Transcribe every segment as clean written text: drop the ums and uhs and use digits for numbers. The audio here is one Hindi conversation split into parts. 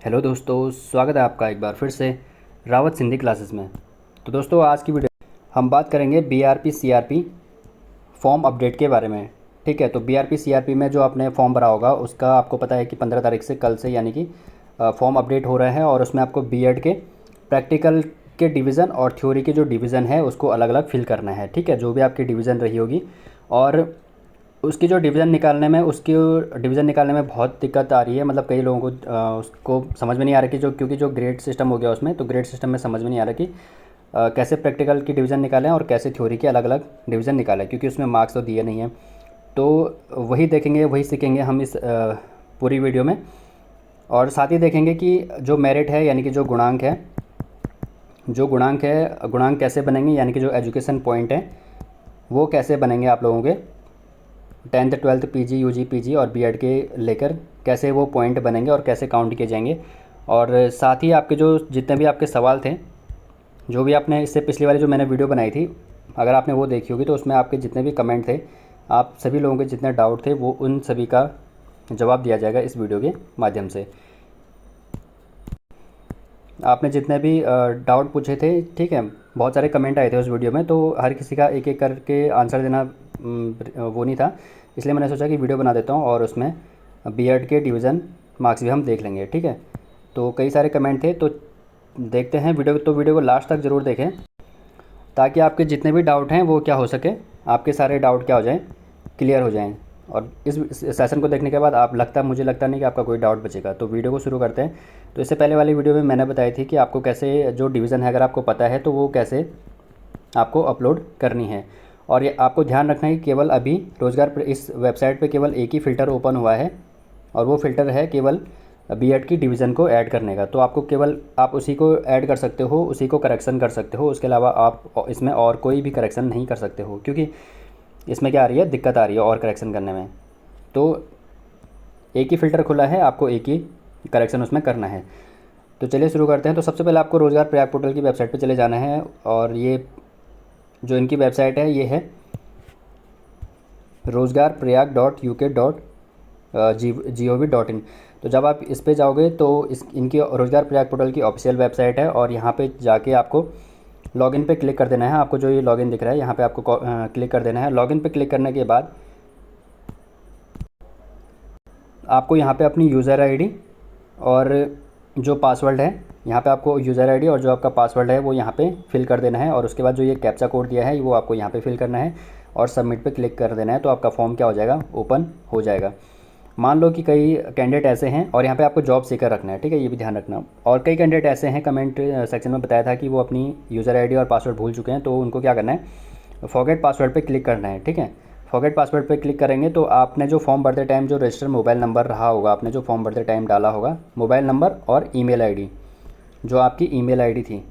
हेलो दोस्तों, स्वागत है आपका एक बार फिर से रावत सिंधी क्लासेस में। तो दोस्तों, आज की वीडियो हम बात करेंगे बीआरपी सीआरपी फॉर्म अपडेट के बारे में। ठीक है, तो बीआरपी सीआरपी में जो आपने फॉर्म भरा होगा उसका आपको पता है कि 15 तारीख से, कल से यानी कि फॉर्म अपडेट हो रहे हैं और उसमें आपको बीएड के प्रैक्टिकल के डिवीज़न और थ्योरी के जो डिवीज़न है उसको अलग अलग फिल करना है। ठीक है, जो भी आपकी डिवीज़न रही होगी और उसकी जो डिवीज़न निकालने में बहुत दिक्कत आ रही है। मतलब कई लोगों को उसको समझ में नहीं आ रहा कि क्योंकि जो ग्रेड सिस्टम हो गया उसमें, तो ग्रेड सिस्टम में समझ में नहीं आ रहा कि कैसे प्रैक्टिकल की डिवीज़न निकालें और कैसे थ्योरी के अलग अलग डिवीज़न निकालें, क्योंकि उसमें मार्क्स तो दिए नहीं हैं। तो वही देखेंगे, वही सीखेंगे हम इस पूरी वीडियो में। और साथ ही देखेंगे कि जो मेरिट है यानी कि जो गुणांक कैसे बनेंगे, यानी कि जो एजुकेशन पॉइंट है वो कैसे बनेंगे आप लोगों के 10th 12th PG UG PG और बीएड के लेकर, कैसे वो पॉइंट बनेंगे और कैसे काउंट किए जाएंगे। और साथ ही आपके जो जितने भी आपके सवाल थे, जो भी आपने इससे पिछली वाली जो मैंने वीडियो बनाई थी, अगर आपने वो देखी होगी तो उसमें आपके जितने भी कमेंट थे, आप सभी लोगों के जितने डाउट थे वो उन सभी का जवाब दिया जाएगा इस वीडियो के माध्यम से। आपने जितने भी डाउट पूछे थे, ठीक है, बहुत सारे कमेंट आए थे उस वीडियो में, तो हर किसी का एक एक करके आंसर देना वो नहीं था, इसलिए मैंने सोचा कि वीडियो बना देता हूँ और उसमें बीएड के डिवीज़न मार्क्स भी हम देख लेंगे। ठीक है, तो कई सारे कमेंट थे, तो देखते हैं वीडियो। तो वीडियो को लास्ट तक ज़रूर देखें ताकि आपके जितने भी डाउट हैं वो क्या हो सके, आपके सारे डाउट क्या हो जाएँ, क्लियर हो जाएँ। और इस सेशन को देखने के बाद मुझे लगता नहीं कि आपका कोई डाउट बचेगा। तो वीडियो को शुरू करते हैं। तो इससे पहले वाली वीडियो में मैंने बताई थी कि आपको कैसे जो डिवीज़न है, अगर आपको पता है तो वो कैसे आपको अपलोड करनी है। और ये आपको ध्यान रखना है कि केवल अभी इस वेबसाइट पे केवल एक ही फ़िल्टर ओपन हुआ है और वो फ़िल्टर है केवल बीएड की डिवीज़न को ऐड करने का। तो आपको केवल आप उसी को ऐड कर सकते हो, उसी को करेक्शन कर सकते हो। उसके अलावा आप इसमें और कोई भी करेक्शन नहीं कर सकते हो, क्योंकि इसमें क्या आ रही है, दिक्कत आ रही है और करेक्शन करने में। तो एक ही फ़िल्टर खुला है, आपको एक ही करेक्शन उसमें करना है। तो चलिए शुरू करते हैं। तो सबसे पहले आपको रोज़गार प्रयाग पोर्टल की वेबसाइट पे चले जाना है और ये जो इनकी वेबसाइट है ये है rozgarprayag.uk.gov.in। तो जब आप इस पे जाओगे तो इनकी रोज़गार प्रयाग पोर्टल की ऑफिशियल वेबसाइट है और यहाँ पे जाके आपको लॉगिन पे क्लिक कर देना है। आपको जो ये लॉगिन दिख रहा है यहाँ पे आपको क्लिक कर देना है। लॉगिन पे क्लिक करने के बाद आपको यहाँ पे अपनी यूज़र आईडी और जो पासवर्ड है, यहाँ पे आपको यूज़र आईडी और जो आपका पासवर्ड है वो यहाँ पे फिल कर देना है। और उसके बाद जो ये कैप्चा कोड दिया है वो आपको यहाँ पे फिल करना है और सबमिट पे क्लिक कर देना है। तो आपका फॉर्म क्या हो जाएगा, ओपन हो जाएगा। मान लो कि कई कैंडिडेट ऐसे हैं, और यहाँ पे आपको जॉब सीकर रखना है, ठीक है, ये भी ध्यान रखना। और कई कैंडिडेट ऐसे हैं, कमेंट सेक्शन में बताया था कि वो अपनी यूज़र आईडी और पासवर्ड भूल चुके हैं, तो उनको क्या करना है, फॉरगेट पासवर्ड पे क्लिक करना है। ठीक है, फॉरगेट पासवर्ड पे क्लिक करेंगे तो आपने जो फॉर्म भरते टाइम जो रजिस्टर मोबाइल नंबर रहा होगा, आपने जो फॉर्म भरते टाइम डाला होगा मोबाइल नंबर और ईमेल आईडी, जो आपकी ईमेल आईडी थी,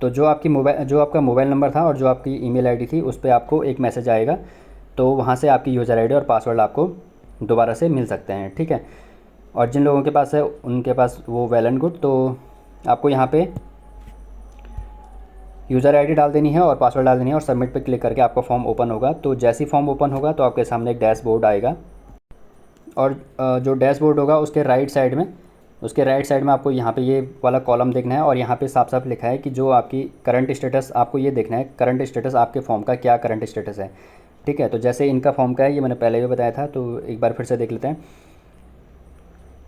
तो जो आपका मोबाइल नंबर था और जो आपकी ईमेल आईडी थी, उस पर आपको एक मैसेज आएगा। तो वहाँ से आपकी यूज़र आईडी और पासवर्ड आपको दोबारा से मिल सकते हैं। ठीक है, और जिन लोगों के पास है उनके पास वो वेल एंड गुड। तो आपको यहाँ पे यूज़र आईडी डाल देनी है और पासवर्ड डाल देनी है और सबमिट पे क्लिक करके आपका फॉर्म ओपन होगा। तो जैसे ही फॉर्म ओपन होगा तो आपके सामने एक डैशबोर्ड आएगा और जो डैशबोर्ड होगा उसके राइट साइड में आपको यहाँ पे ये वाला कॉलम देखना है और यहाँ पे साफ साफ लिखा है कि जो आपकी करंट स्टेटस, आपको ये देखना है करंट स्टेटस आपके फॉर्म का क्या करंट स्टेटस है। ठीक है, तो जैसे इनका फॉर्म का है, ये मैंने पहले भी बताया था, तो एक बार फिर से देख लेते हैं।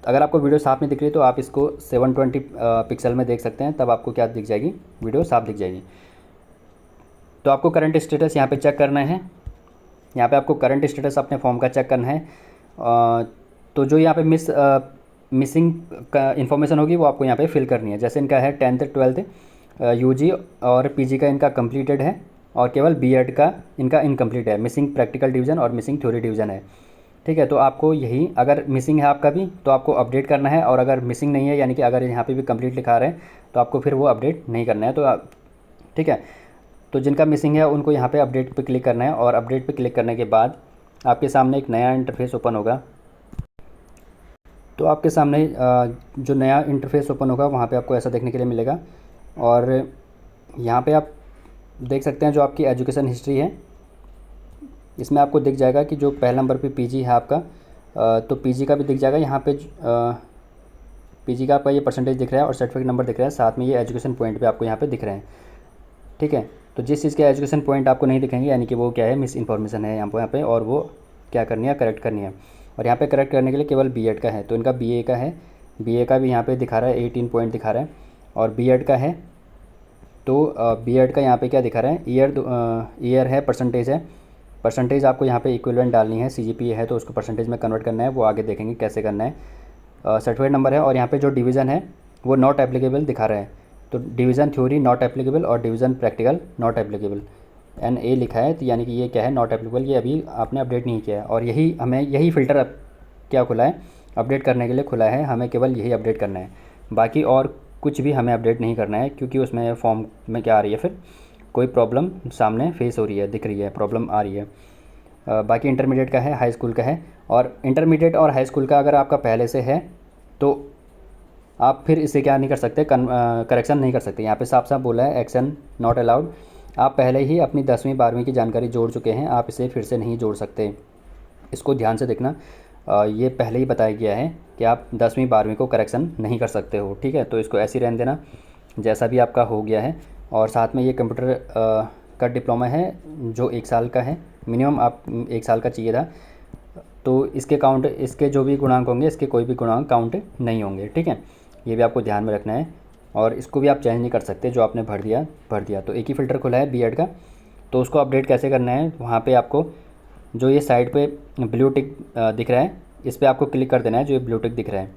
अगर आपको वीडियो साफ नहीं दिख रही तो आप इसको 720 पिक्सल में देख सकते हैं, तब आपको क्या दिख जाएगी, वीडियो साफ दिख जाएगी। तो आपको करंट स्टेटस यहाँ पे चेक करना है। यहाँ पे आपको करंट स्टेटस अपने फॉर्म का चेक करना है। तो जो यहाँ पे मिसिंग इन्फॉर्मेशन होगी वो आपको यहाँ पे फिल करनी है। जैसे इनका है 10th 12th यूजी और पीजी का इनका कंप्लीटेड है और केवल बीएड का इनका इनकम्प्लीट है, मिसिंग प्रैक्टिकल डिवीज़न और मिसिंग थ्योरी डिवीज़न है। ठीक है, तो आपको यही, अगर मिसिंग है आपका भी तो आपको अपडेट करना है, और अगर मिसिंग नहीं है यानी कि अगर यहाँ पे भी कंप्लीट लिखा रहे हैं तो आपको फिर वो अपडेट नहीं करना है। तो ठीक है, तो जिनका मिसिंग है उनको यहाँ पे अपडेट पे क्लिक करना है और अपडेट पे क्लिक करने के बाद आपके सामने एक नया इंटरफेस ओपन होगा। तो आपके सामने जो नया इंटरफेस ओपन होगा वहाँ पे आपको ऐसा देखने के लिए मिलेगा। और यहाँ पे आप देख सकते हैं जो आपकी एजुकेशन हिस्ट्री है, इसमें आपको दिख जाएगा कि जो पहले नंबर पे पीजी है आपका, तो पीजी का भी दिख जाएगा। यहाँ पे पीजी का आपका ये परसेंटेज दिख रहा है और सर्टिफिकेट नंबर दिख रहा है, साथ में ये एजुकेशन पॉइंट भी आपको यहाँ पे दिख रहे हैं। ठीक है, तो जिस चीज़ के एजुकेशन पॉइंट आपको नहीं दिखेंगे यानी कि वो क्या है, मिस इन्फॉर्मेशन है यहाँ पे और वो क्या करनी है, करेक्ट करनी है। और यहाँ पे करेक्ट करने के लिए केवल बीएड का है, तो इनका बीए का है, बीए का भी यहाँ पे दिखा रहा है 18 पॉइंट दिखा रहा है। और बीएड का है तो बीएड का यहाँ पे क्या दिखा रहा है, ईयर है, परसेंटेज है। परसेंटेज आपको यहाँ पे इक्विवेलेंट डालनी है, सीजीपीए है तो उसको परसेंटेज में कन्वर्ट करना है, वो आगे देखेंगे कैसे करना है। सर्टिफिकेट नंबर है और यहाँ पे जो डिवीज़न है वो नॉट एप्लीकेबल दिखा रहा है, तो डिवीज़न थ्योरी नॉट एप्लीकेबल और division practical not applicable, NA लिखा है, तो यानी कि ये क्या है, नॉट एप्लीकेबल, ये अभी आपने अपडेट नहीं किया है। और यही हमें यही फ़िल्टर अब क्या खुला है, अपडेट करने के लिए खुला है, हमें केवल यही अपडेट करना है, बाकी और कुछ भी हमें अपडेट नहीं करना है, क्योंकि उसमें फॉर्म में क्या आ रही है, फिर कोई प्रॉब्लम सामने फेस हो रही है, दिख रही है, प्रॉब्लम आ रही है। बाकी इंटरमीडिएट का है, हाई स्कूल का है, और इंटरमीडिएट और हाई स्कूल का अगर आपका पहले से है तो आप फिर इसे क्या नहीं कर सकते, करेक्शन नहीं कर सकते। यहाँ पे साफ साफ बोला है एक्शन नॉट अलाउड। आप पहले ही अपनी 10वीं 12वीं की जानकारी जोड़ चुके हैं, आप इसे फिर से नहीं जोड़ सकते, इसको ध्यान से देखना। ये पहले ही बताया गया है कि आप 10वीं 12वीं को करेक्शन नहीं कर सकते हो, ठीक है, तो इसको ऐसे ही रहने देना जैसा भी आपका हो गया है। और साथ में ये कंप्यूटर का डिप्लोमा है जो 1 साल का है, मिनिमम आप 1 साल का चाहिए था, तो इसके जो भी गुणांक होंगे, इसके कोई भी गुणांक काउंट नहीं होंगे, ठीक है, ये भी आपको ध्यान में रखना है। और इसको भी आप चेंज नहीं कर सकते, जो आपने भर दिया। तो एक ही फ़िल्टर खुला है बीएड का, तो उसको अपडेट कैसे करना है, वहाँ पे आपको जो ये साइड पे ब्लू टिक दिख रहा है, इस पर आपको क्लिक कर देना है, जो ये ब्लू टिक दिख रहा है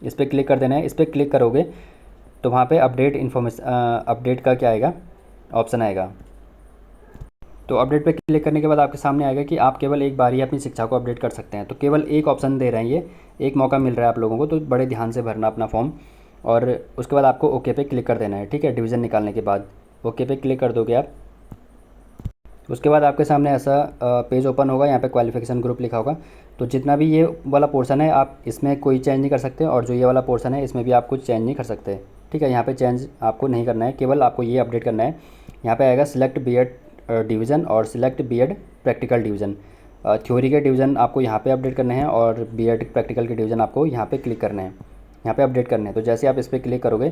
इस पर क्लिक कर देना है। इस पर क्लिक करोगे तो वहाँ पे अपडेट का क्या आएगा, ऑप्शन आएगा। तो अपडेट पे क्लिक करने के बाद आपके सामने आएगा कि आप केवल एक बार ही अपनी शिक्षा को अपडेट कर सकते हैं, तो केवल एक ऑप्शन दे रहे हैं, ये एक मौका मिल रहा है आप लोगों को, तो बड़े ध्यान से भरना अपना फॉर्म। और उसके बाद आपको ओके पे क्लिक कर देना है, ठीक है, डिवीज़न निकालने के बाद ओके पे क्लिक कर दोगे आप। उसके बाद आपके सामने ऐसा पेज ओपन होगा, यहाँ पे क्वालिफिकेशन ग्रुप लिखा होगा, तो जितना भी ये वाला पोर्शन है आप इसमें कोई चेंज नहीं कर सकते, और जो ये वाला पोर्शन है इसमें भी आप कुछ चेंज नहीं कर सकते, ठीक है, यहाँ पे चेंज आपको नहीं करना है, केवल आपको ये अपडेट करना है। यहाँ पे आएगा सिलेक्ट बीएड डिवीज़न और select BEd practical division. Theory के डिवीज़न आपको यहाँ पे अपडेट करने हैं और बीएड प्रैक्टिकल के डिवीज़न आपको यहाँ पे क्लिक करने हैं, यहाँ पे अपडेट करने हैं। तो जैसे आप इस पर क्लिक करोगे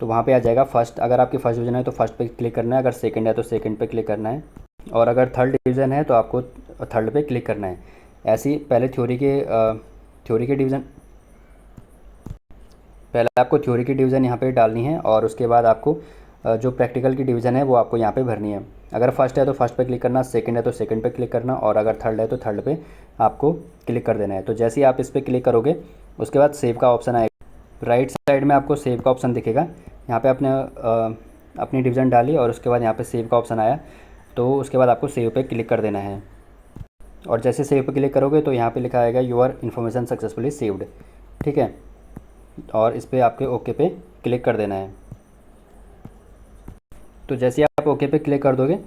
तो वहाँ पे आ जाएगा फर्स्ट, अगर आपकी फर्स्ट डिवीज़न है तो फर्स्ट पे क्लिक करना है, अगर सेकंड है तो सेकंड पे क्लिक करना है, और अगर थर्ड डिवीज़न है तो आपको थर्ड पे क्लिक करना है। ऐसे ही पहले आपको थ्योरी की डिवीज़न यहाँ पे डालनी है, और उसके बाद आपको जो प्रैक्टिकल की डिवीज़न है वो आपको यहाँ पे भरनी है। अगर फर्स्ट है तो फर्स्ट पे क्लिक करना, सेकंड है तो सेकंड पे क्लिक करना, और अगर थर्ड है तो थर्ड पे आपको क्लिक कर देना है। तो जैसे ही आप इस पर क्लिक करोगे उसके बाद सेव का ऑप्शन आएगा, राइट साइड में आपको सेव का ऑप्शन दिखेगा। यहाँ पे अपनी डिवीज़न डाली और उसके बाद यहाँ पे सेव का ऑप्शन आया, तो उसके बाद आपको सेव पे क्लिक कर देना है। और जैसे सेव पे क्लिक करोगे तो यहाँ पे लिखा आएगा योर इन्फॉर्मेशन सक्सेसफुली सेव्ड, ठीक है, और इस पर आपके ओके पे क्लिक कर देना है। तो जैसे आप ओके पे क्लिक कर दोगे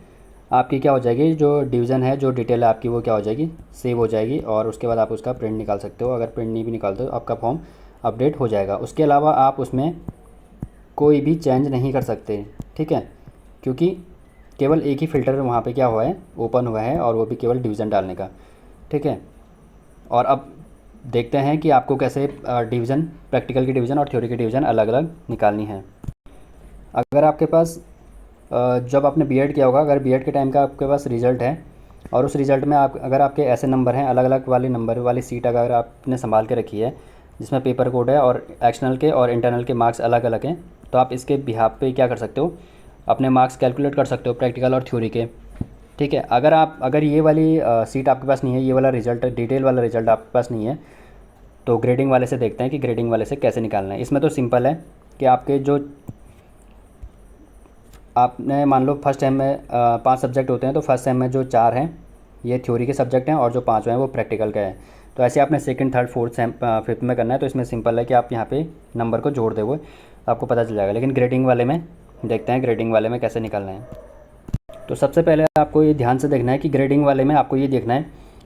आपकी क्या हो जाएगी, जो डिवीज़न है, जो डिटेल है आपकी, वो क्या हो जाएगी, सेव हो जाएगी, और उसके बाद आप उसका प्रिंट निकाल सकते हो। अगर प्रिंट नहीं भी निकालते हो आपका फॉर्म अपडेट हो जाएगा। उसके अलावा आप उसमें कोई भी चेंज नहीं कर सकते, ठीक है, क्योंकि केवल एक ही फ़िल्टर वहाँ पे क्या हुआ है, ओपन हुआ है, और वो भी केवल डिवीज़न डालने का, ठीक है। और अब देखते हैं कि आपको कैसे डिवीज़न, प्रैक्टिकल की डिवीज़न और थ्योरी की डिवीज़न अलग अलग निकालनी है। अगर आपके पास जब आपने बीएड किया होगा, अगर बीएड के टाइम का आपके पास रिज़ल्ट है और उस रिज़ल्ट में अगर आपके ऐसे नंबर हैं, अलग अलग वाले नंबर वाली सीट अगर आपने संभाल के रखी है जिसमें पेपर कोड है और एक्सटर्नल के और इंटरनल के मार्क्स अलग अलग हैं, तो आप इसके बिहाफ पे क्या कर सकते हो, अपने मार्क्स कैलकुलेट कर सकते हो प्रैक्टिकल और थ्योरी के, ठीक है। अगर ये वाली सीट आपके पास नहीं है, ये वाला रिज़ल्ट, डिटेल वाला रिज़ल्ट आपके पास नहीं है, तो ग्रेडिंग वाले से देखते हैं कि ग्रेडिंग वाले से कैसे निकालना है। इसमें तो सिंपल है कि आपके जो आपने मान लो फर्स्ट सेम में 5 सब्जेक्ट होते हैं, तो फर्स्ट सेम में जो 4 हैं ये थ्योरी के सब्जेक्ट हैं और जो 5 हैं वो प्रैक्टिकल का है। तो ऐसे आपने सेकंड, थर्ड, फोर्थ, फिफ्थ में करना है। तो इसमें सिंपल है कि आप यहाँ पे नंबर को जोड़ दोगे, आपको पता चल जाएगा। लेकिन ग्रेडिंग वाले में देखते हैं ग्रेडिंग वाले में कैसे निकालना है। तो सबसे पहले आपको ये ध्यान से देखना है कि ग्रेडिंग वाले में आपको ये देखना है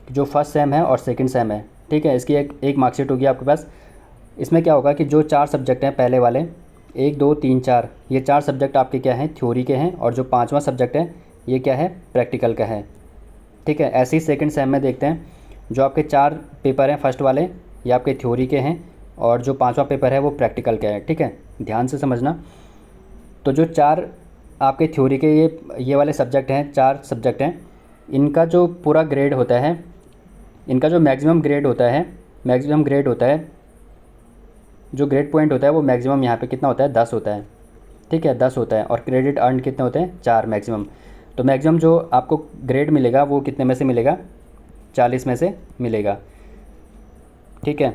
कि जो फर्स्ट सेम है और सेकंड सेम है, ठीक है, इसकी एक मार्कशीट होगी आपके पास। इसमें क्या होगा कि जो 4 सब्जेक्ट हैं पहले वाले, 1, 2, 3, 4, ये 4 सब्जेक्ट आपके क्या हैं, थ्योरी के हैं, और जो 5वां सब्जेक्ट है ये क्या है, प्रैक्टिकल का है, ठीक है। ऐसे ही सेकंड सेम में देखते हैं, जो आपके 4 पेपर हैं फर्स्ट वाले ये आपके थ्योरी के हैं, और जो 5वां पेपर है वो प्रैक्टिकल का है। ठीक है, ध्यान से समझना। तो जो 4 आपके थ्योरी के ये वाले सब्जेक्ट हैं, 4 सब्जेक्ट हैं, इनका जो पूरा ग्रेड होता है, इनका जो मैक्सिमम ग्रेड होता है, जो ग्रेड पॉइंट होता है वो मैक्सिमम यहाँ पे कितना होता है, 10 होता है। ठीक है, 10 होता है। और क्रेडिट अर्न कितने होते हैं, 4 मैक्सिमम। तो मैक्सिमम जो आपको ग्रेड मिलेगा वो कितने में से मिलेगा, 40 में से मिलेगा। ठीक है,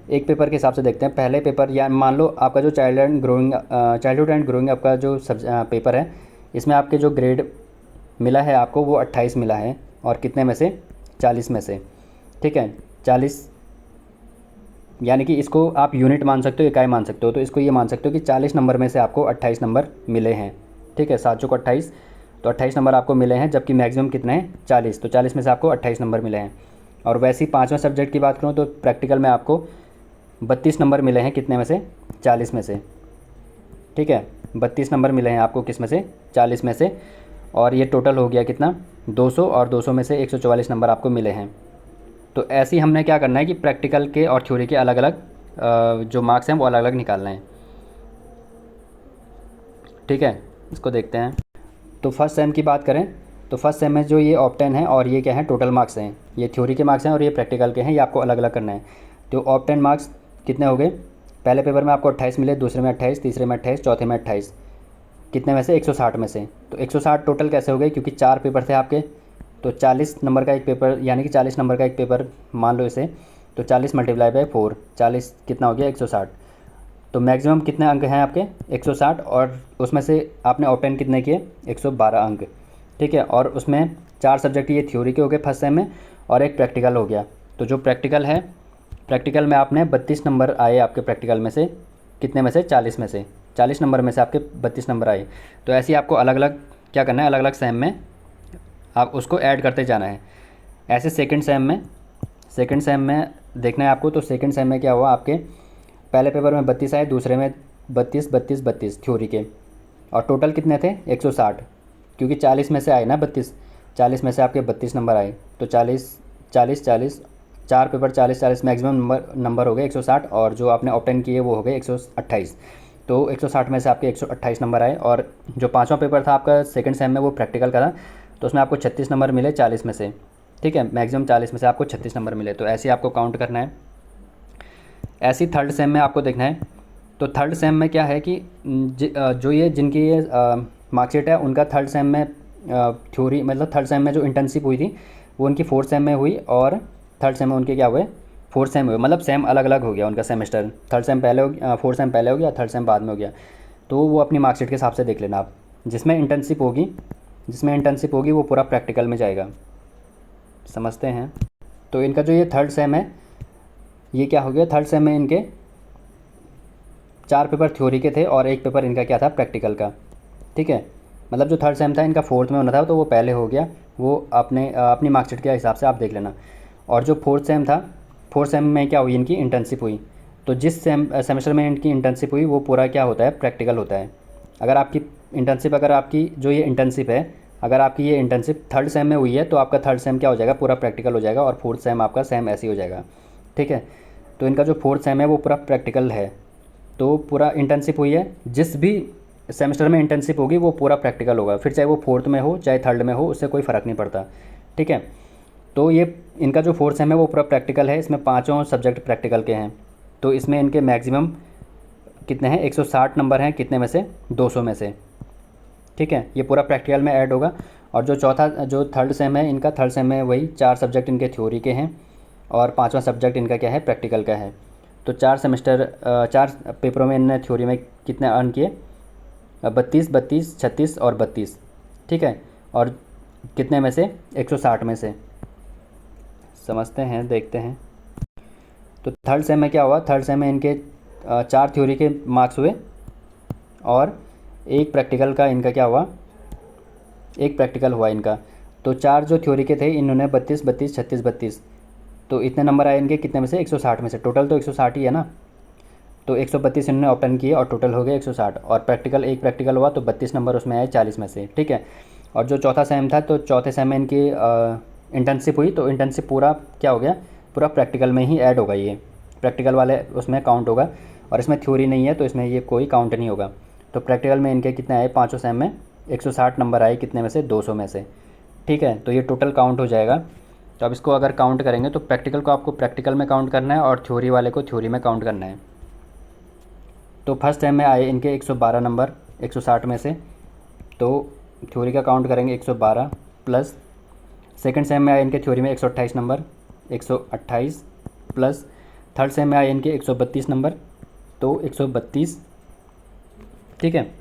एक पेपर के हिसाब से देखते हैं। पहले पेपर, या मान लो आपका जो चाइल्डहुड एंड ग्रोइंग आपका जो पेपर है, इसमें आपके जो ग्रेड मिला है आपको वो 28 मिला है। और कितने में से, 40 में से। ठीक है, 40, यानी कि इसको आप यूनिट मान सकते हो, इकाई मान सकते हो। तो इसको ये मान सकते हो कि 40 नंबर में से आपको 28 नंबर मिले हैं। ठीक है, 7 चौक 28, तो 28 नंबर आपको मिले हैं, जबकि मैक्सिमम कितने हैं, 40। तो 40 में से आपको 28 नंबर मिले हैं। और वैसे ही 5वें सब्जेक्ट की बात करूँ तो प्रैक्टिकल में आपको 32 नंबर मिले हैं, कितने में से, 40 में से। ठीक है, 32 नंबर मिले हैं आपको, किस में से, 40 में से। और ये टोटल हो गया कितना, 200, और 200 में से 144 नंबर आपको मिले हैं। तो ऐसे ही हमने क्या करना है कि प्रैक्टिकल के और थ्योरी के अलग अलग जो मार्क्स हैं वो अलग अलग निकालना है। ठीक है, इसको देखते हैं। तो फर्स्ट सेम की बात करें तो फर्स्ट सेम में जो ये ऑप्टेन है और ये क्या है, टोटल मार्क्स हैं। ये थ्योरी के मार्क्स हैं और ये प्रैक्टिकल के हैं, ये आपको अलग अलग करना है। तो ऑप्टेन मार्क्स कितने हो गए, पहले पेपर में आपको 28 मिले, दूसरे में 28, तीसरे में 28, चौथे में 28, कितने में से, 160 में से। तो 160 टोटल कैसे हो गए, क्योंकि 4 पेपर थे आपके, तो 40 नंबर का एक पेपर, यानी कि 40 नंबर का एक पेपर मान लो इसे। तो 40 मल्टीप्लाई बाय 4, 40 कितना हो गया, 160। तो मैक्सिमम कितने अंक हैं आपके, 160, और उसमें से आपने ऑप्टेन कितने किए, 112 अंक। ठीक है, और उसमें 4 सब्जेक्ट ये थ्योरी के हो गए फर्स्ट सेम में, और एक प्रैक्टिकल हो गया। तो जो प्रैक्टिकल है, प्रैक्टिकल में आपने 32 नंबर आए आपके प्रैक्टिकल में से, कितने में से, 40 में से। 40 नंबर में से आपके 32 नंबर आए। तो ऐसे ही आपको अलग अलग क्या करना है, अलग अलग सेम में आप उसको ऐड करते जाना है। ऐसे सेकंड सेम में देखना है आपको। तो सेकंड सेम में क्या हुआ, आपके पहले पेपर में 32 आए, दूसरे में 32, 32, 32 थ्योरी के, और टोटल कितने थे, 160, क्योंकि 40 में से आए ना 32, 40 में से आपके 32 नंबर आए। तो 40, 40, 40, 4 पेपर 40, 40, मैक्सिमम नंबर हो गए 160, और जो आपने ऑप्टेन किए वो हो गए 128। तो 160 में से आपके 128 नंबर आए। और जो 5वां पेपर था आपका सेकंड सेम में, वो प्रैक्टिकल का था, तो उसमें आपको 36 नंबर मिले 40 में से। ठीक है, मैक्सिमम 40 में से आपको 36 नंबर मिले। तो ऐसे ही आपको काउंट करना है। ऐसे ही थर्ड सेम में आपको देखना है। तो थर्ड सेम में क्या है कि जो ये जिनकी ये मार्कशीट है, उनका थर्ड सेम में थ्योरी, मतलब थर्ड सेम में जो इंटर्नशिप हुई थी वो उनकी फोर्थ सेम में हुई, और थर्ड सेम में उनके क्या हुए, फोर्थ सेम हुए। मतलब सेम अलग अलग हो गया उनका सेमेस्टर, थर्ड सेम पहले हो गया, फोर्थ सेम पहले हो गया, थर्ड सेम बाद में हो गया। तो वो अपनी मार्कशीट के हिसाब से देख लेना आप। जिसमें इंटर्नशिप होगी वो पूरा प्रैक्टिकल में जाएगा। समझते हैं। तो इनका जो ये थर्ड सेम है, ये क्या हो गया, थर्ड सेम में इनके 4 पेपर थ्योरी के थे और एक पेपर इनका क्या था, प्रैक्टिकल का। ठीक है, मतलब जो थर्ड सेम था इनका फोर्थ में होना था, तो वो पहले हो गया। वो अपनी मार्कशीट के हिसाब से आप देख लेना। और जो फोर्थ सेम था, फोर्थ सेम में क्या हुई, इनकी इंटर्नशिप हुई। तो जिस सेमेस्टर में इनकी इंटर्नशिप हुई वो पूरा क्या होता है, प्रैक्टिकल होता है। अगर आपकी जो ये इंटर्नशिप है, अगर आपकी ये इंटर्नशिप थर्ड सेम में हुई है, तो आपका थर्ड सेम क्या हो जाएगा, पूरा प्रैक्टिकल हो जाएगा, और फोर्थ सेम आपका सेम ऐसे ही हो जाएगा। ठीक है, तो इनका जो फोर्थ सेम है वो पूरा प्रैक्टिकल है। तो पूरा इंटर्नशिप हुई है, जिस भी सेमेस्टर में इंटर्नशिप होगी वो पूरा प्रैक्टिकल होगा, फिर चाहे वो फोर्थ में हो चाहे थर्ड में हो, उससे कोई फ़र्क नहीं पड़ता। ठीक है, तो ये इनका जो फोर्थ सेम है वो पूरा प्रैक्टिकल है। इसमें 5 सब्जेक्ट प्रैक्टिकल के हैं। तो इसमें इनके मैक्सिमम कितने हैं, 160 नंबर हैं, कितने में से, 200 में से। ठीक है, ये पूरा प्रैक्टिकल में ऐड होगा। और जो थर्ड सेम है इनका, थर्ड सेम में वही 4 सब्जेक्ट इनके थ्योरी के हैं, और 5वां सब्जेक्ट इनका क्या है, प्रैक्टिकल का है। तो 4 पेपरों में इन्होंने थ्योरी में कितने अर्न किए, 32, 32, 36 और 32। ठीक है, और कितने में से, 160 में से। समझते हैं, देखते हैं। तो थर्ड सेम में क्या हुआ, थर्ड सेम में इनके 4 थ्योरी के मार्क्स हुए, और एक प्रैक्टिकल का इनका क्या हुआ, एक प्रैक्टिकल हुआ इनका। तो 4 जो थ्योरी के थे इन्होंने 32, 32, 36, 32, तो इतने नंबर आए इनके, कितने में से, 160 में से। टोटल तो 160 ही है ना, तो 132 इन्होंने ऑप्टेन किए और टोटल हो गए 160। और एक प्रैक्टिकल हुआ, तो 32 नंबर उसमें आए 40 में से। ठीक है, और जो चौथा सेम था, तो चौथे सेम में इनकी इंटर्नशिप हुई, तो इंटर्नशिप पूरा क्या हो गया, पूरा प्रैक्टिकल में ही ऐड होगा ये। प्रैक्टिकल वाले उसमें काउंट होगा, और इसमें थ्योरी नहीं है तो इसमें ये कोई काउंट नहीं होगा। तो प्रैक्टिकल में इनके कितने आए, पाँचों सेम में 160 नंबर आए, कितने में से, 200 में से। ठीक है, तो ये टोटल काउंट हो जाएगा। तो अब इसको अगर काउंट करेंगे तो प्रैक्टिकल को आपको प्रैक्टिकल में काउंट करना है और थ्योरी वाले को थ्योरी में काउंट करना है। तो फर्स्ट सेम में आए इनके 112 नंबर 160 में से, तो थ्योरी का काउंट करेंगे 112 प्लस सेकंड सेम में आए इनके थ्योरी में 128 नंबर 128 प्लस थर्ड सेम में आए इनके 132 नंबर तो 132। ठीक है,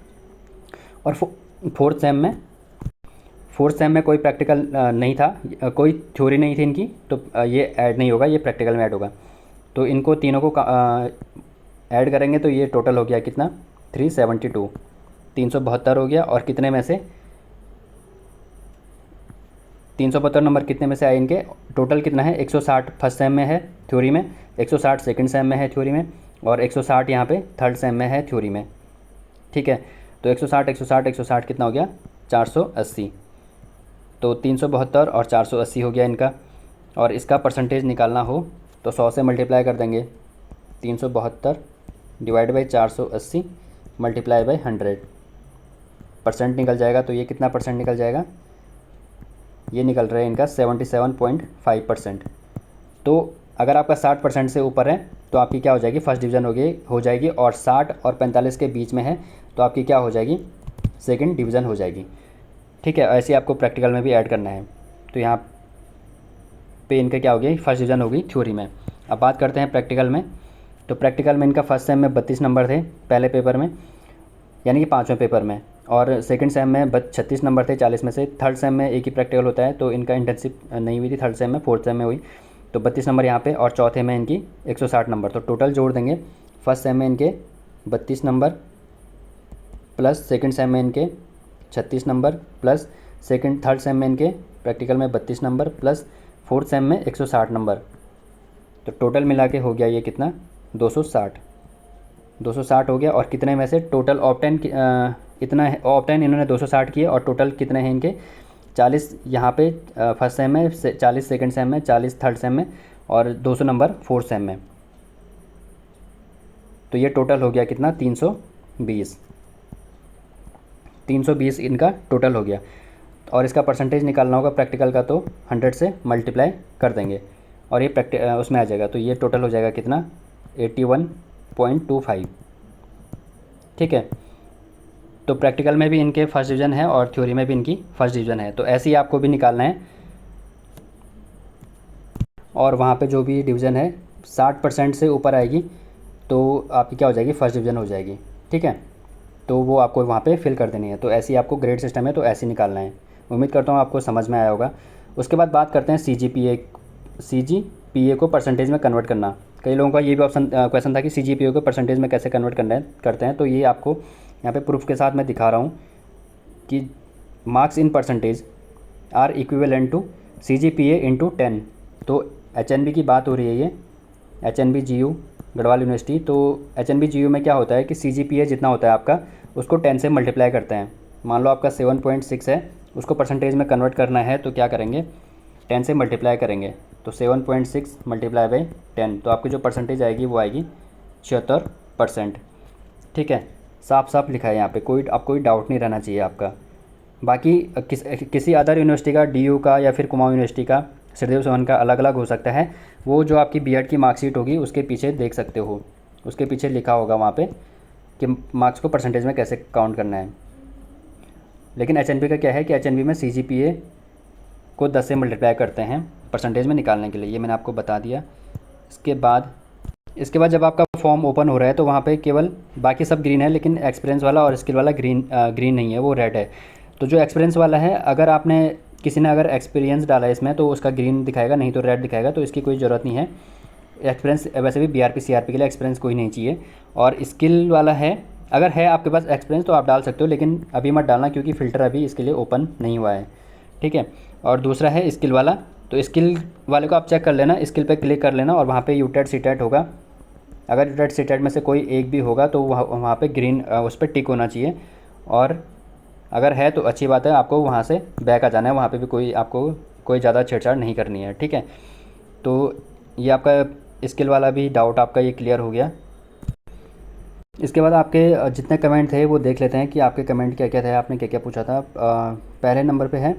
और फोर्थ सेम में कोई प्रैक्टिकल नहीं था, कोई थ्योरी नहीं थी इनकी, तो ये ऐड नहीं होगा, ये प्रैक्टिकल में ऐड होगा। तो इनको तीनों को ऐड करेंगे तो ये टोटल हो गया कितना, 372, 372 हो गया। और कितने में से, 372 नंबर कितने में से आए इनके, टोटल कितना है, 160 फर्स्ट सेम में है थ्योरी में, 160 सेकंड सेम में है थ्योरी में, और 160 यहाँ पे थर्ड सेम में है थ्योरी में। ठीक है, तो 160 160 160 कितना हो गया, 480। तो 372 और 480 हो गया इनका। और इसका परसेंटेज निकालना हो तो 100 से मल्टीप्लाई कर देंगे, 372 divide by 480 multiply by 100, percent निकल जाएगा। तो ये कितना परसेंट निकल जाएगा, ये निकल रहा है इनका 77.5%। तो अगर आपका 60% से ऊपर है तो आपकी क्या हो जाएगी, फर्स्ट डिवीज़न हो जाएगी, और 60 और 45 के बीच में है तो आपकी क्या हो जाएगी, सेकंड डिवीज़न हो जाएगी। ठीक है, ऐसे आपको प्रैक्टिकल में भी ऐड करना है। तो यहाँ पे इनका क्या हो गया, फर्स्ट डिवीज़न हो गई थ्योरी में। अब बात करते हैं प्रैक्टिकल में। तो प्रैक्टिकल में इनका फर्स्ट सेम में 32 नंबर थे पहले पेपर में, यानी कि 5वें पेपर में, और सेकंड सेम में 36 नंबर थे 40 में से। थर्ड सेम में एक ही प्रैक्टिकल होता है तो इनका इंटर्नशिप नहीं हुई थी थर्ड सेम में, फोर्थ सेम में हुई, तो 32 नंबर यहाँ पे, और चौथे में इनकी 160 नंबर। तो टोटल जोड़ देंगे, फर्स्ट सेम में इनके 32 नंबर प्लस सेकंड सेम में इनके 36 नंबर प्लस थर्ड सेम में इनके प्रैक्टिकल में 32 नंबर प्लस फोर्थ सेम में 160 नंबर। तो टोटल मिला के हो गया ये कितना, 260 हो गया। और कितने में से, टोटल ऑप्टेन इतना है, ऑप्टेन इन्होंने 260 किए, और टोटल कितने हैं इनके, 40 यहाँ पे फर्स्ट सेम में, 40 सेकंड सेम में, 40 थर्ड सेम में, और 200 नंबर फोर्थ सेम में। तो ये टोटल हो गया कितना, 320 इनका टोटल हो गया। और इसका परसेंटेज निकालना होगा प्रैक्टिकल का, तो 100 से मल्टीप्लाई कर देंगे और ये उसमें आ जाएगा। तो ये टोटल हो जाएगा कितना, 81.25। ठीक है, तो प्रैक्टिकल में भी इनके फर्स्ट डिवीज़न है और थ्योरी में भी इनकी फर्स्ट डिवीज़न है। तो ऐसे ही आपको भी निकालना है, और वहाँ पे जो भी डिवीज़न है 60% से ऊपर आएगी तो आपकी क्या हो जाएगी, फर्स्ट डिवीज़न हो जाएगी। ठीक है, तो वो आपको वहाँ पे फिल कर देनी है। तो ऐसे ही आपको ग्रेड सिस्टम है तो ऐसे ही निकालना है। उम्मीद करता हूँ आपको समझ में आया होगा। उसके बाद बात करते हैं CGPA को परसेंटेज में कन्वर्ट करना। कई लोगों का ये भी क्वेश्चन था कि CGPA को परसेंटेज में कैसे कन्वर्ट करते हैं। तो ये आपको यहाँ पे प्रूफ के साथ मैं दिखा रहा हूँ कि marks in percentage are equivalent to CGPA into 10। तो HNB की बात हो रही है, ये HNB GU गढ़वाल यूनिवर्सिटी। तो HNB GU में क्या होता है कि CGPA जितना होता है आपका, उसको 10 से मल्टीप्लाई करते हैं। मान लो आपका 7.6 है, उसको परसेंटेज में कन्वर्ट करना है तो क्या करेंगे, 10 से मल्टीप्लाई करेंगे। तो 7.6 मल्टीप्लाई बाई 10, तो आपकी जो परसेंटेज आएगी वो आएगी 76%। ठीक है, साफ साफ लिखा है यहाँ पे, कोई डाउट नहीं रहना चाहिए आपका। बाकी किसी अदर यूनिवर्सिटी का, DU का या फिर कुमाऊं यूनिवर्सिटी का, श्रीदेव सुमन का अलग अलग हो सकता है। वो जो आपकी B.Ed की मार्कशीट होगी उसके पीछे देख सकते हो, उसके पीछे लिखा होगा वहाँ पे कि मार्क्स को परसेंटेज में कैसे काउंट करना है। लेकिन HNB का क्या है कि HNB में CGPA को 10 से मल्टीप्लाई करते हैं परसेंटेज में निकालने के लिए, ये मैंने आपको बता दिया। इसके बाद जब आपका फॉर्म ओपन हो रहा है तो वहाँ पे केवल बाकी सब ग्रीन है, लेकिन एक्सपीरियंस वाला और स्किल वाला ग्रीन नहीं है, वो रेड है। तो जो एक्सपीरियंस वाला है, अगर किसी ने अगर एक्सपीरियंस डाला है इसमें तो उसका ग्रीन दिखाएगा, नहीं तो रेड दिखाएगा। तो इसकी कोई ज़रूरत नहीं है। एक्सपीरियंस वैसे भी BRP CRP के लिए एक्सपीरियंस कोई नहीं चाहिए। और स्किल वाला है, अगर है आपके पास एक्सपीरियंस तो आप डाल सकते हो, लेकिन अभी मत डालना क्योंकि फ़िल्टर अभी इसके लिए ओपन नहीं हुआ है। ठीक है, और दूसरा है स्किल वाला। तो स्किल वाले को आप चेक कर लेना, स्किल पे क्लिक कर लेना और वहाँ पे UTET CTET होगा। अगर UTET CTET में से कोई एक भी होगा तो वहाँ पे ग्रीन उस पर टिक होना चाहिए, और अगर है तो अच्छी बात है, आपको वहाँ से बैक आ जाना है। वहाँ पे भी आपको कोई ज़्यादा छेड़छाड़ नहीं करनी है। ठीक है, तो ये आपका स्किल वाला भी डाउट आपका ये क्लियर हो गया। इसके बाद आपके जितने कमेंट थे वो देख लेते हैं कि आपके कमेंट क्या क्या थे, आपने क्या क्या पूछा था। पहले नंबर पे है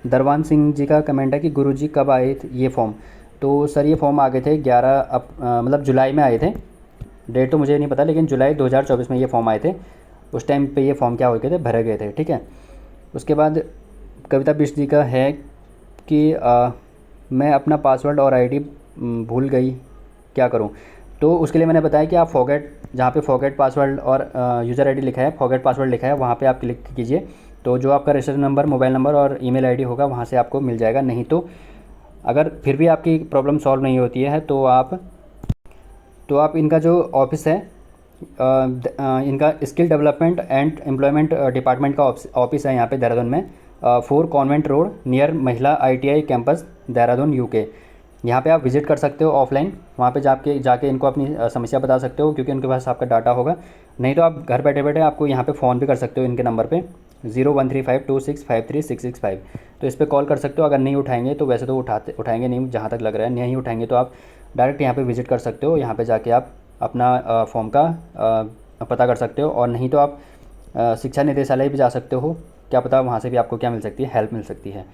दरवान सिंह जी का कमेंट है कि गुरुजी कब आए ये फॉर्म। तो सर ये फॉर्म आ गए थे 11 मतलब जुलाई में आए थे, डेट तो मुझे नहीं पता, लेकिन जुलाई 2024 में ये फॉर्म आए थे। उस टाइम पे ये फॉर्म क्या हो गए थे, भरे गए थे, ठीक है। उसके बाद कविता बिष्ट जी का है कि मैं अपना पासवर्ड और आईडी भूल गई, क्या करूं। तो उसके लिए मैंने बताया कि आप फॉरगेट, जहाँ पे फॉरगेट पासवर्ड और यूज़र आईडी लिखा है, फॉरगेट पासवर्ड लिखा है, वहाँ पे आप क्लिक कीजिए। तो जो आपका रजिस्टर नंबर, मोबाइल नंबर और ईमेल आईडी होगा वहाँ से आपको मिल जाएगा। नहीं तो अगर फिर भी आपकी प्रॉब्लम सॉल्व नहीं होती है तो आप इनका जो ऑफिस है, इनका skill development and employment department का ऑफिस है यहाँ पे देहरादून में, 4 कॉन्वेंट रोड नियर महिला ITI कैंपस देहरादून UK। यहाँ पे आप विजिट कर सकते हो ऑफलाइन, वहाँ पे जाके इनको अपनी समस्या बता सकते हो, क्योंकि उनके पास आपका डाटा होगा। नहीं तो आप घर बैठे बैठे आपको यहाँ पे फ़ोन भी कर सकते हो इनके नंबर पे 013526536665। तो इस पर कॉल कर सकते हो। अगर नहीं उठाएंगे तो वैसे तो उठाएंगे नहीं, जहाँ तक लग रहा है नहीं उठाएंगे, तो आप डायरेक्ट यहाँ पे विज़िट कर सकते हो। यहाँ पे जाके आप अपना फॉर्म का पता कर सकते हो। और नहीं तो आप शिक्षा निदेशालय भी जा सकते हो, क्या पता वहाँ से भी आपको क्या मिल सकती है, हेल्प मिल सकती है।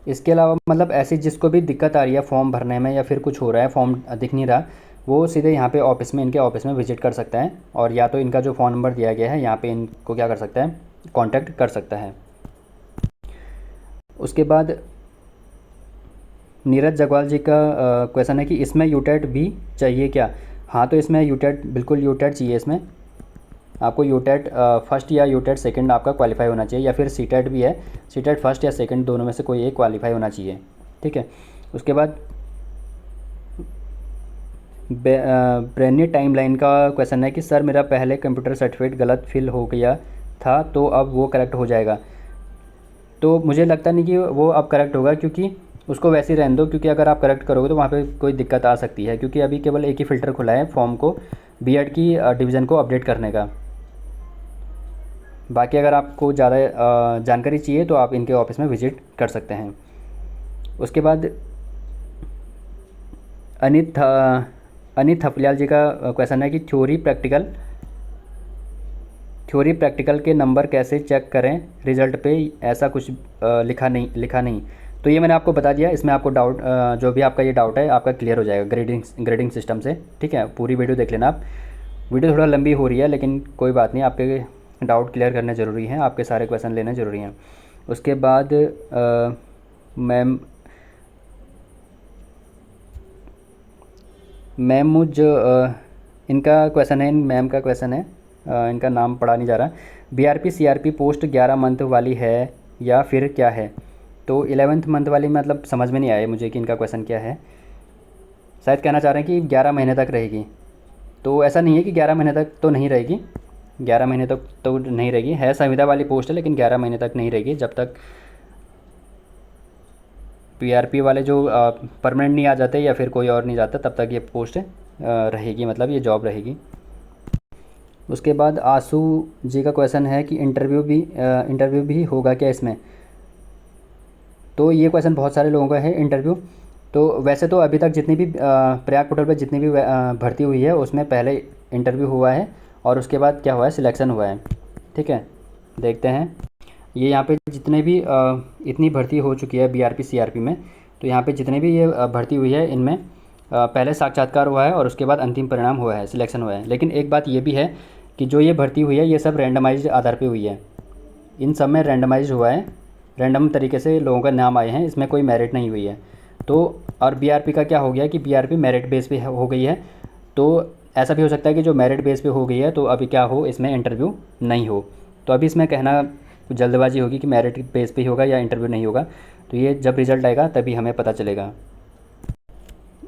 इसके अलावा मतलब ऐसी जिसको भी दिक्कत आ रही है फॉर्म भरने में या फिर कुछ हो रहा है, फॉर्म दिख नहीं रहा, वो सीधे यहाँ पे ऑफिस में, इनके ऑफिस में विजिट कर सकता है। और या तो इनका जो फ़ोन नंबर दिया गया है यहाँ पे इनको क्या कर सकता है, कांटेक्ट कर सकता है। उसके बाद नीरज जगवाल जी का क्वेश्चन है कि इसमें यूटेट भी चाहिए क्या। हाँ, तो इसमें यूटेट, बिल्कुल यूटेट चाहिए। इसमें आपको यूटेट फर्स्ट या यूटेट सेकंड आपका क्वालिफाई होना चाहिए, या फिर सीटेट भी है, सीटेट फर्स्ट या सेकंड दोनों में से कोई एक क्वालिफाई होना चाहिए, ठीक है। उसके बाद ब्रेनी टाइमलाइन का क्वेश्चन है कि सर मेरा पहले कंप्यूटर सर्टिफिकेट गलत फिल हो गया था, तो अब वो करेक्ट हो जाएगा। तो मुझे लगता नहीं कि वो अब करेक्ट होगा, क्योंकि उसको वैसे ही रहने दो, क्योंकि अगर आप करेक्ट करोगे तो वहाँ पे कोई दिक्कत आ सकती है, क्योंकि अभी केवल एक ही फ़िल्टर खुला है फॉर्म को, बीएड की डिवीज़न को अपडेट करने का। बाकी अगर आपको ज़्यादा जानकारी चाहिए तो आप इनके ऑफिस में विज़िट कर सकते हैं। उसके बाद अनित थपलियाल जी का क्वेश्चन है कि थ्योरी प्रैक्टिकल के नंबर कैसे चेक करें रिज़ल्ट पे, ऐसा कुछ लिखा नहीं। तो ये मैंने आपको बता दिया। इसमें आपको डाउट, जो भी आपका ये डाउट है आपका क्लियर हो जाएगा ग्रेडिंग सिस्टम से, ठीक है। पूरी वीडियो देख लेना आप। वीडियो थोड़ा लंबी हो रही है, लेकिन कोई बात नहीं, आपके डाउट क्लियर करने ज़रूरी हैं, आपके सारे क्वेश्चन लेने ज़रूरी हैं। उसके बाद मैम मुझ इनका क्वेश्चन है, इन मैम का क्वेश्चन है, इनका नाम पढ़ा नहीं जा रहा। BRP CRP पोस्ट 11 मंथ वाली है या फिर क्या है। तो 11th मंथ वाली मतलब समझ में नहीं आया मुझे कि इनका क्वेश्चन क्या है। शायद कहना चाह रहे हैं कि 11 महीने तक रहेगी। तो ऐसा नहीं है कि 11 महीने तक तो नहीं रहेगी, 11 महीने तक तो नहीं रहेगी, है संविदा वाली पोस्ट है, लेकिन 11 महीने तक नहीं रहेगी। जब तक PRP वाले जो परमानेंट नहीं आ जाते या फिर कोई और नहीं जाता, तब तक ये पोस्ट रहेगी, मतलब ये जॉब रहेगी। उसके बाद आंसू जी का क्वेश्चन है कि इंटरव्यू भी होगा क्या इसमें। तो ये क्वेश्चन बहुत सारे लोगों का है, इंटरव्यू। तो वैसे तो अभी तक जितनी भी प्रयाग पोर्टल पर जितनी भी भर्ती हुई है उसमें पहले इंटरव्यू हुआ है और उसके बाद क्या हुआ है, सिलेक्शन हुआ है, ठीक है। देखते हैं ये यहाँ पे जितने भी इतनी भर्ती हो चुकी है BRP CRP में, तो यहाँ पे जितने भी ये भर्ती हुई है इनमें पहले साक्षात्कार हुआ है और उसके बाद अंतिम परिणाम हुआ है, सिलेक्शन हुआ है। लेकिन एक बात ये भी है कि जो ये भर्ती हुई है ये सब रैंडमाइज्ड आधार पे हुई है, इन सब में रैंडमाइज्ड हुआ है, रैंडम तरीके से लोगों का नाम आए हैं, इसमें कोई मेरिट नहीं हुई है। तो और BRP का क्या हो गया कि BRP मेरिट बेस पे हो गई है। तो ऐसा भी हो सकता है कि जो मेरिट बेस पे हो गई है तो अभी क्या हो, इसमें इंटरव्यू नहीं हो। तो अभी इसमें कहना जल्दबाजी होगी कि मेरिट बेस पे ही होगा या इंटरव्यू नहीं होगा, तो ये जब रिज़ल्ट आएगा तभी हमें पता चलेगा।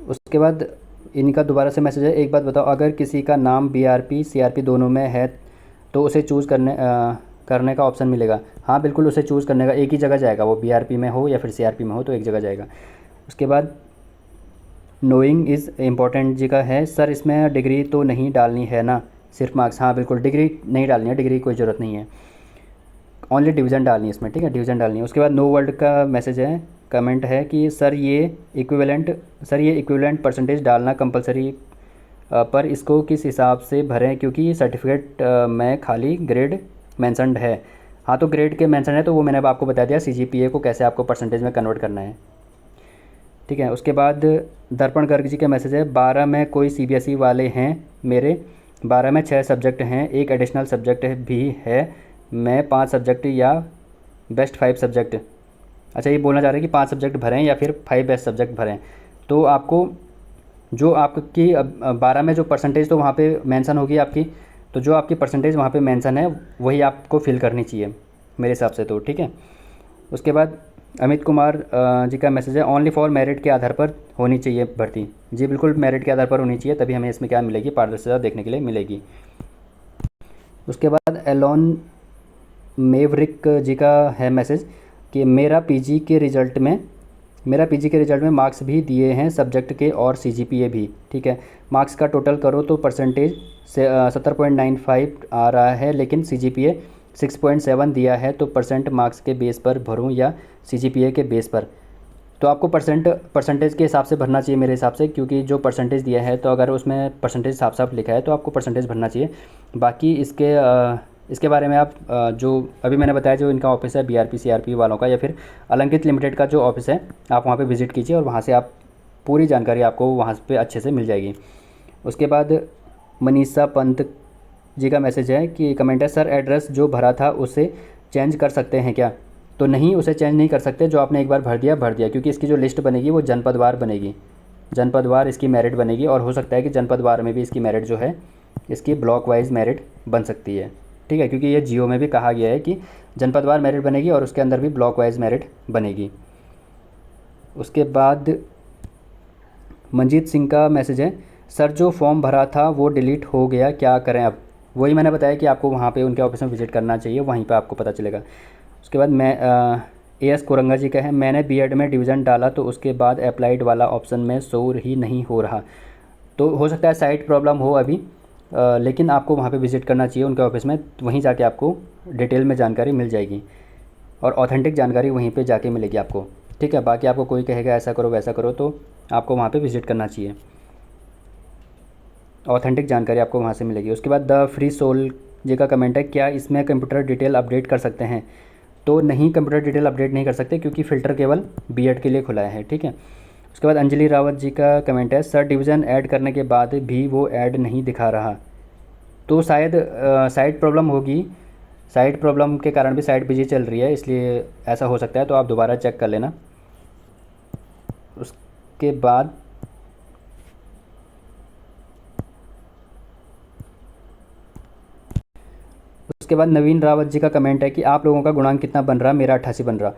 उसके बाद इनका दोबारा से मैसेज है, एक बात बताओ, अगर किसी का नाम BRP CRP दोनों में है तो उसे चूज़ करने का ऑप्शन मिलेगा। हाँ बिल्कुल, उसे चूज़ करने का एक ही जगह जाएगा, वो BRP में हो या फिर CRP में हो तो एक जगह जाएगा। उसके बाद नोइंग इज़ इम्पॉर्टेंट जी का है, सर इसमें डिग्री तो नहीं डालनी है ना, सिर्फ मार्क्स। हाँ बिल्कुल, डिग्री नहीं डालनी है, डिग्री की कोई ज़रूरत नहीं है, ओनली डिवीज़न डालनी है इसमें, ठीक है, डिवीज़न डालनी है। उसके बाद नो वर्ल्ड का मैसेज है कमेंट है कि सर ये इक्विवेलेंट परसेंटेज डालना कंपलसरी, पर इसको किस हिसाब से भरें, क्योंकि सर्टिफिकेट में खाली ग्रेड मेंशनड है। हाँ, तो ग्रेड के मेंशन है तो वो मैंने अब आपको बता दिया, सीजीपीए को कैसे आपको परसेंटेज में कन्वर्ट करना है। ठीक है, उसके बाद दर्पण गर्ग जी का मैसेज है, 12 में कोई सीबीएसई वाले हैं मेरे, 12 में 6 सब्जेक्ट हैं, एक एडिशनल सब्जेक्ट भी है, मैं 5 सब्जेक्ट या बेस्ट 5 सब्जेक्ट। अच्छा, ये बोलना चाह रहे हैं कि 5 सब्जेक्ट भरें या फिर 5 बेस्ट सब्जेक्ट भरें। तो आपको जो आपकी 12 में जो परसेंटेज तो वहाँ पे मेंशन होगी आपकी, तो जो आपकी परसेंटेज वहाँ पे मेंशन है वही आपको फिल करनी चाहिए मेरे हिसाब से तो। ठीक है, उसके बाद अमित कुमार जी का मैसेज है, ओनली फॉर मेरिट के आधार पर होनी चाहिए भर्ती। जी बिल्कुल, मेरिट के आधार पर होनी चाहिए, तभी हमें इसमें क्या मिलेगी, पारदर्शिता देखने के लिए मिलेगी। उसके बाद एलोन मेवरिक जी का है मैसेज कि मेरा पीजी के रिज़ल्ट में मार्क्स भी दिए हैं सब्जेक्ट के और सीजीपीए भी। ठीक है, मार्क्स का टोटल करो तो परसेंटेज से 70.95 आ रहा है, लेकिन सीजीपीए 6.7 दिया है, तो परसेंट मार्क्स के बेस पर भरूं या सीजीपीए के बेस पर। तो आपको परसेंटेज के हिसाब से भरना चाहिए मेरे हिसाब से, क्योंकि जो परसेंटेज दिया है तो अगर उसमें परसेंटेज साफ साफ लिखा है तो आपको परसेंटेज भरना चाहिए। बाकी इसके बारे में आप जो अभी मैंने बताया, जो इनका ऑफिस है बीआरपी सीआरपी वालों का या फिर अलंकित लिमिटेड का जो ऑफिस है, आप वहाँ पे विज़िट कीजिए और वहाँ से आप पूरी जानकारी आपको वहाँ पे अच्छे से मिल जाएगी। उसके बाद मनीषा पंत जी का मैसेज है कि कमेंट है, सर एड्रेस जो भरा था उसे चेंज कर सकते हैं क्या? तो नहीं, उसे चेंज नहीं कर सकते, जो आपने एक बार भर दिया, क्योंकि इसकी जो लिस्ट बनेगी वो जनपदवार बनेगी, जनपदवार इसकी मेरिट बनेगी, और हो सकता है कि जनपदवार में भी इसकी मेरिट जो है इसकी ब्लॉक वाइज मेरिट बन सकती है। ठीक है, क्योंकि ये जियो में भी कहा गया है कि जनपदवार मेरिट बनेगी और उसके अंदर भी ब्लॉक वाइज मेरिट बनेगी। उसके बाद मंजीत सिंह का मैसेज है, सर जो फॉर्म भरा था वो डिलीट हो गया, क्या करें अब? वही मैंने बताया कि आपको वहाँ पे उनके ऑफिस में विज़िट करना चाहिए, वहीं पे आपको पता चलेगा। उसके बाद मैं एएस कोरंगा जी का है, मैंने बीएड में डिवीज़न डाला तो उसके बाद अप्लाइड वाला ऑप्शन में शो ही नहीं हो रहा। तो हो सकता है साइट प्रॉब्लम हो अभी, लेकिन आपको वहाँ पे विज़िट करना चाहिए उनके ऑफिस में, वहीं जाके आपको डिटेल में जानकारी मिल जाएगी और ऑथेंटिक जानकारी वहीं पे जाके मिलेगी आपको। ठीक है, बाकी आपको कोई कहेगा ऐसा करो वैसा करो, तो आपको वहाँ पे विज़िट करना चाहिए, ऑथेंटिक जानकारी आपको वहाँ से मिलेगी। उसके बाद द फ्री सोल जी का कमेंट है, क्या इसमें कंप्यूटर डिटेल अपडेट कर सकते हैं? तो नहीं, कंप्यूटर डिटेल अपडेट नहीं कर सकते, क्योंकि फ़िल्टर केवल बीएड के लिए खुला है। ठीक है, उसके बाद अंजलि रावत जी का कमेंट है, सर डिवीज़न ऐड करने के बाद भी वो ऐड नहीं दिखा रहा। तो शायद साइट प्रॉब्लम होगी, साइट प्रॉब्लम के कारण भी साइट बिजी चल रही है, इसलिए ऐसा हो सकता है, तो आप दोबारा चेक कर लेना। उसके बाद नवीन रावत जी का कमेंट है कि आप लोगों का गुणांक कितना बन रहा, मेरा 88 बन रहा।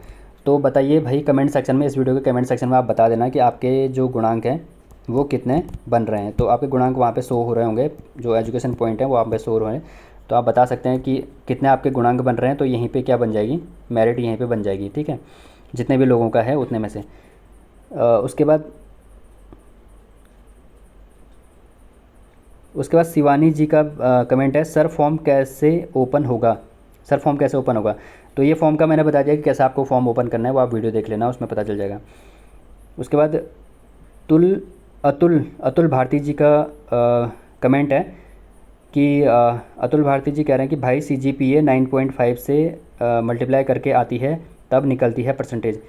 तो बताइए भाई कमेंट सेक्शन में, इस वीडियो के कमेंट सेक्शन में आप बता देना कि आपके जो गुणांक हैं वो कितने बन रहे हैं। तो आपके गुणांक वहाँ पे शो हो रहे होंगे, जो एजुकेशन पॉइंट है वो आप पे शो हो रहे हैं, तो आप बता सकते हैं कि कितने आपके गुणांक बन रहे हैं। तो यहीं पे क्या बन जाएगी, मेरिट यहीं पे बन जाएगी। ठीक है, जितने भी लोगों का है उतने में से। उसके बाद शिवानी जी का कमेंट है, सर फॉर्म कैसे ओपन होगा? तो ये फॉर्म का मैंने बता दिया कि कैसे आपको फॉर्म ओपन करना है, वो आप वीडियो देख लेना, उसमें पता चल जाएगा। उसके बाद अतुल भारती जी का कमेंट है कि अतुल भारती जी कह रहे हैं कि भाई सीजीपीए 9.5 से मल्टीप्लाई करके आती है तब निकलती है परसेंटेज।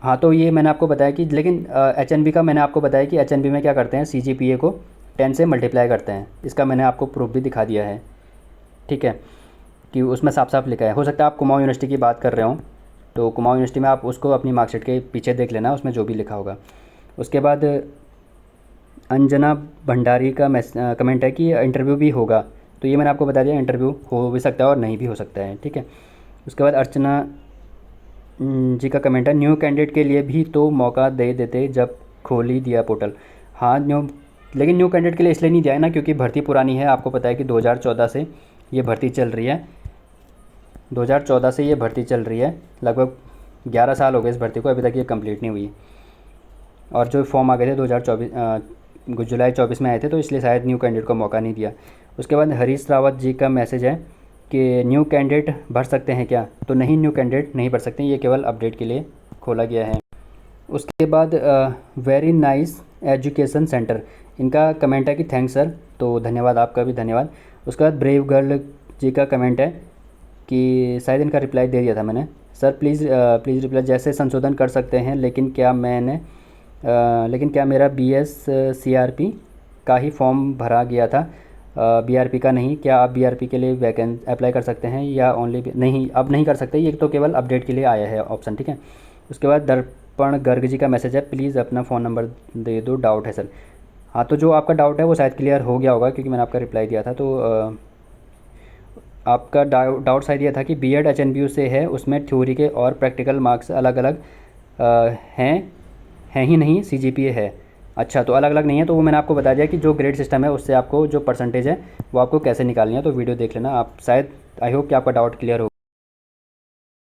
हाँ, तो ये मैंने आपको बताया कि, लेकिन एचएनबी का मैंने आपको बताया कि एचएनबी में क्या करते हैं, सीजीपीए को 10 से मल्टीप्लाई करते हैं, इसका मैंने आपको प्रूफ भी दिखा दिया है। ठीक है, कि उसमें साफ साफ लिखा है। हो सकता है आप कुमाऊं यूनिवर्सिटी की बात कर रहे हो, तो कुमाऊं यूनिवर्सिटी में आप उसको अपनी मार्कशीट के पीछे देख लेना, उसमें जो भी लिखा होगा। उसके बाद अंजना भंडारी का कमेंट है कि इंटरव्यू भी होगा। तो ये मैंने आपको बता दिया, इंटरव्यू हो भी सकता है और नहीं भी हो सकता है। ठीक है, उसके बाद अर्चना जी का कमेंट है, न्यू कैंडिडेट के लिए भी तो मौका दे देते जब खोल ही दिया पोर्टल। हाँ, लेकिन न्यू कैंडिडेट के लिए इसलिए नहीं दिया है ना, क्योंकि भर्ती पुरानी है। आपको पता है कि 2014 से ये भर्ती चल रही है, 2014 से ये भर्ती चल रही है, लगभग 11 साल हो गए इस भर्ती को, अभी तक ये कंप्लीट नहीं हुई। और जो फॉर्म आ गए थे 2024 जुलाई 24 में आए थे, तो इसलिए शायद न्यू कैंडिडेट को मौका नहीं दिया। उसके बाद हरीश रावत जी का मैसेज है कि न्यू कैंडिडेट भर सकते हैं क्या? तो नहीं, न्यू कैंडिडेट नहीं भर सकते, ये केवल अपडेट के लिए खोला गया है। उसके बाद वेरी नाइस एजुकेशन सेंटर, इनका कमेंट है कि थैंक्स सर, तो धन्यवाद, आपका भी धन्यवाद। उसके बाद ब्रेव गर्ल जी का कमेंट है कि शायद इनका रिप्लाई दे दिया था मैंने। सर प्लीज़ प्लीज़ रिप्लाई, जैसे संशोधन कर सकते हैं, लेकिन क्या मेरा BS CRP का ही फॉर्म भरा गया था, BRP का नहीं, क्या आप BRP के लिए अप्लाई कर सकते हैं या ओनली नहीं, अब नहीं कर सकते, ये तो केवल अपडेट के लिए आया है ऑप्शन, ठीक है। उसके बाद दर्पण गर्ग जी का मैसेज है, प्लीज़ अपना फ़ोन नंबर दे दो, डाउट है सर। हाँ, तो जो आपका डाउट है वो शायद क्लियर हो गया होगा, क्योंकि मैंने आपका रिप्लाई दिया था। तो आपका डाउट शायद ये था कि B.Ed HNBU से है, उसमें थ्योरी के और प्रैक्टिकल मार्क्स अलग अलग हैं ही नहीं, CGPA है। अच्छा, तो अलग अलग नहीं है, तो वो मैंने आपको बता दिया कि जो ग्रेड सिस्टम है उससे आपको जो परसेंटेज है वो आपको कैसे निकालनी है, तो वीडियो देख लेना आप, शायद आई होप कि आपका डाउट क्लियर हो।